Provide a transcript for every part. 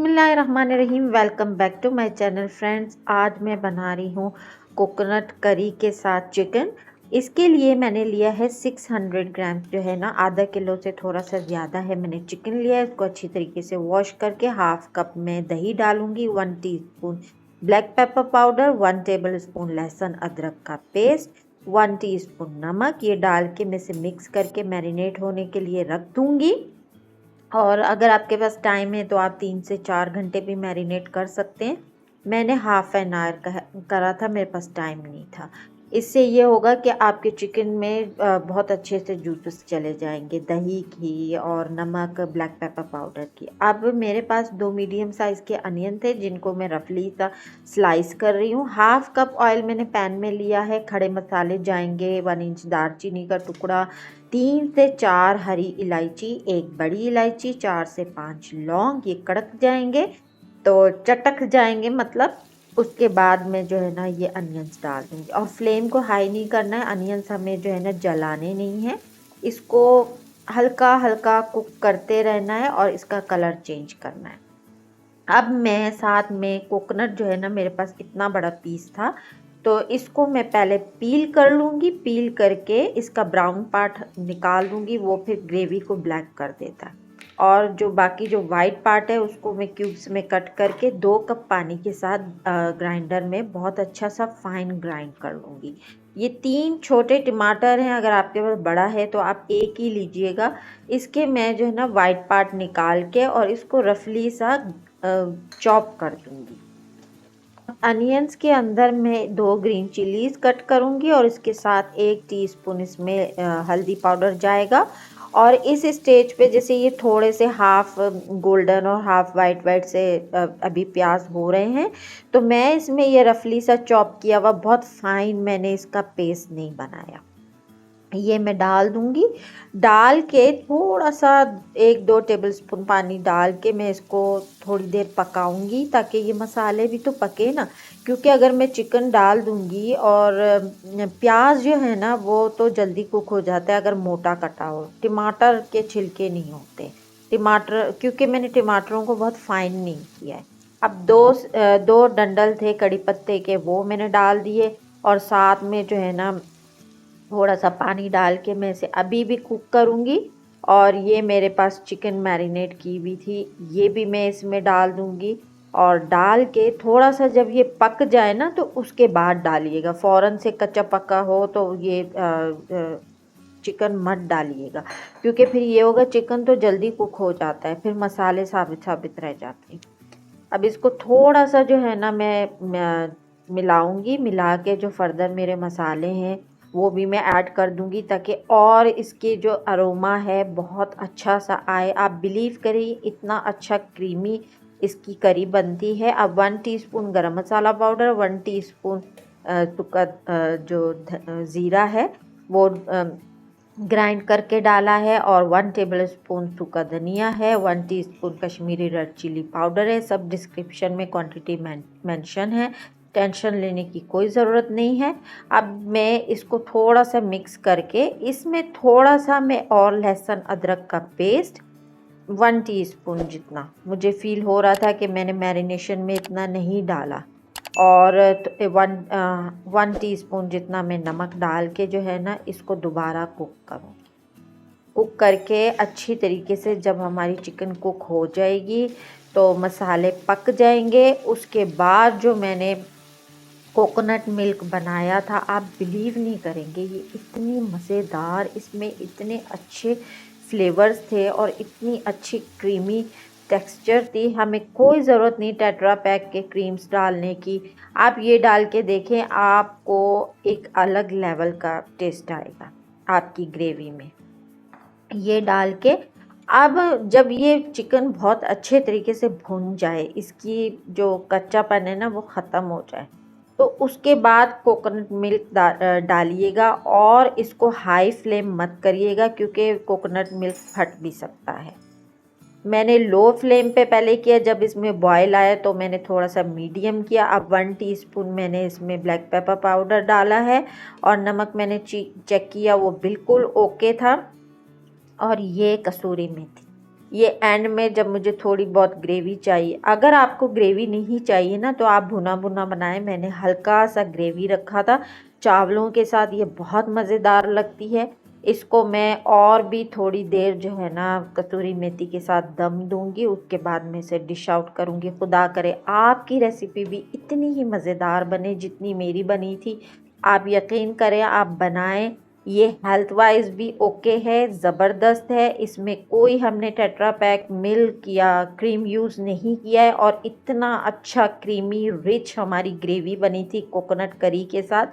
बिस्मिल्लाहिर्रहमानिर्रहीम। Welcome back to my channel friends. आज मैं बना रही हूँ कोकोनट करी के साथ चिकन। इसके लिए मैंने लिया है 600 ग्राम, जो है ना आधा किलो से थोड़ा सा ज़्यादा है। मैंने चिकन लिया है, इसको अच्छी तरीके से वॉश करके हाफ कप में दही डालूंगी, 1 teaspoon black pepper powder, 1 table spoon लहसुन अदरक का पेस्ट, 1 टीस्पून नमक। ये डाल के मैं इसे मिक्स करके मैरिनेट होने के लिए रख दूँगी। और अगर आपके पास टाइम है तो आप 3 से 4 घंटे भी मैरिनेट कर सकते हैं। मैंने हाफ एन आवर करा था, मेरे पास टाइम नहीं था। इससे ये होगा कि आपके चिकन में बहुत अच्छे से जूसेस चले जाएंगे, दही की और नमक ब्लैक पेपर पाउडर की। अब मेरे पास 2 मीडियम साइज़ के अनियन थे, जिनको मैं रफली सा स्लाइस कर रही हूँ। हाफ कप ऑयल मैंने पैन में लिया है। खड़े मसाले जाएंगे, 1 इंच दालचीनी का टुकड़ा, 3 से 4 हरी इलायची, 1 बड़ी इलायची, 4 से 5 लौंग। ये कड़क जाएंगे तो चटक जाएंगे मतलब। उसके बाद में जो है ना ये अनियंस डाल दूँगी और फ्लेम को हाई नहीं करना है। अनियंस हमें जो है ना जलाने नहीं है, इसको हल्का हल्का कुक करते रहना है और इसका कलर चेंज करना है। अब मैं साथ में कोकोनट, जो है ना मेरे पास इतना बड़ा पीस था, तो इसको मैं पहले पील कर लूँगी। पील करके इसका ब्राउन पार्ट निकाल दूँगी, वो फिर ग्रेवी को ब्लैक कर देता है। और जो बाकी जो वाइट पार्ट है उसको मैं क्यूब्स में कट करके 2 कप पानी के साथ ग्राइंडर में बहुत अच्छा सा फाइन ग्राइंड कर लूँगी। ये 3 छोटे टमाटर हैं, अगर आपके पास बड़ा है तो आप एक ही लीजिएगा। इसके मैं जो है ना वाइट पार्ट निकाल के और इसको रफली सा चॉप कर दूँगी। अनियंस के अंदर मैं 2 ग्रीन चिलीज कट करूँगी और इसके साथ 1 टीस्पून इसमें हल्दी पाउडर जाएगा। और इस स्टेज पे जैसे ये थोड़े से हाफ गोल्डन और हाफ वाइट वाइट से अभी प्याज हो रहे हैं, तो मैं इसमें ये रफली सा चॉप किया हुआ, बहुत फाइन मैंने इसका पेस्ट नहीं बनाया, ये मैं डाल दूंगी। डाल के थोड़ा सा 1-2 टेबलस्पून पानी डाल के मैं इसको थोड़ी देर पकाऊंगी, ताकि ये मसाले भी तो पके ना। क्योंकि अगर मैं चिकन डाल दूंगी और प्याज जो है ना वो तो जल्दी कुक हो जाता है अगर मोटा कटा हो। टमाटर के छिलके नहीं होते टमाटर, क्योंकि मैंने टमाटरों को बहुत फाइन नहीं किया है। अब 2 डंडल थे कड़ी पत्ते के, वो मैंने डाल दिए और साथ में जो है ना थोड़ा सा पानी डाल के मैं इसे अभी भी कुक करूँगी। और ये मेरे पास चिकन मैरिनेट की हुई थी, ये भी मैं इसमें डाल दूँगी। और डाल के थोड़ा सा जब ये पक जाए ना तो उसके बाद डालिएगा। फ़ौरन से कच्चा पक्का हो तो ये चिकन मत डालिएगा, क्योंकि फिर ये होगा चिकन तो जल्दी कुक हो जाता है, फिर मसाले साबित साबित रह जाते हैं। अब इसको थोड़ा सा जो है ना मैं मिलाऊंगी। मिला के जो फर्दर मेरे मसाले हैं वो भी मैं ऐड कर दूंगी, ताकि और इसके जो अरोमा है बहुत अच्छा सा आए। आप बिलीव करिए इतना अच्छा क्रीमी इसकी करी बनती है। अब 1 टीस्पून गरम मसाला पाउडर, 1 टीस्पून तुका ज़ीरा है वो ग्राइंड करके डाला है, और 1 टेबल स्पून सूखा धनिया है, 1 teaspoon Kashmiri red chilli powder है। सब डिस्क्रिप्शन में क्वांटिटी मेंशन है, टेंशन लेने की कोई ज़रूरत नहीं है। अब मैं इसको थोड़ा सा मिक्स करके इसमें थोड़ा सा मैं और लहसुन अदरक का पेस्ट 1 टीस्पून जितना, मुझे फील हो रहा था कि मैंने मैरिनेशन में इतना नहीं डाला, और 1 टीस्पून जितना मैं नमक डाल के जो है ना इसको दोबारा कुक करूँ। कुक करके अच्छी तरीके से जब हमारी चिकन कुक हो जाएगी तो मसाले पक जाएंगे। उसके बाद जो मैंने कोकोनट मिल्क बनाया था, आप बिलीव नहीं करेंगे, ये इतनी मज़ेदार, इसमें इतने अच्छे फ्लेवर्स थे और इतनी अच्छी क्रीमी टेक्सचर थी। हमें कोई ज़रूरत नहीं टेट्रा पैक के क्रीम्स डालने की। आप ये डाल के देखें, आपको एक अलग लेवल का टेस्ट आएगा आपकी ग्रेवी में। ये डाल के अब जब ये चिकन बहुत अच्छे तरीके से भुन जाए, इसकी जो कच्चापन है ना वो ख़त्म हो जाए, तो उसके बाद कोकोनट मिल्क डालिएगा। और इसको हाई फ्लेम मत करिएगा, क्योंकि कोकोनट मिल्क फट भी सकता है। मैंने लो फ्लेम पे पहले किया, जब इसमें बॉयल आया तो मैंने थोड़ा सा मीडियम किया। अब 1 टीस्पून मैंने इसमें ब्लैक पेपर पाउडर डाला है, और नमक मैंने चेक किया वो बिल्कुल ओके था। और ये कसूरी मेथी, ये एंड में जब मुझे थोड़ी बहुत ग्रेवी चाहिए, अगर आपको ग्रेवी नहीं चाहिए ना तो आप भुना भुना बनाएं। मैंने हल्का सा ग्रेवी रखा था चावलों के साथ, ये बहुत मज़ेदार लगती है। इसको मैं और भी थोड़ी देर जो है ना कसूरी मेथी के साथ दम दूंगी, उसके बाद में इसे डिश आउट करूंगी। खुदा करे आपकी रेसिपी भी इतनी ही मज़ेदार बने जितनी मेरी बनी थी। आप यकीन करें, आप बनाएं। ये हेल्थ वाइज भी ओके है, ज़बरदस्त है। इसमें कोई हमने टेट्रा पैक मिल्क या क्रीम यूज़ नहीं किया है और इतना अच्छा क्रीमी रिच हमारी ग्रेवी बनी थी कोकोनट करी के साथ।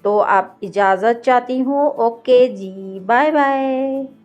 तो आप इजाज़त चाहती हूँ। ओके जी, बाय बाय।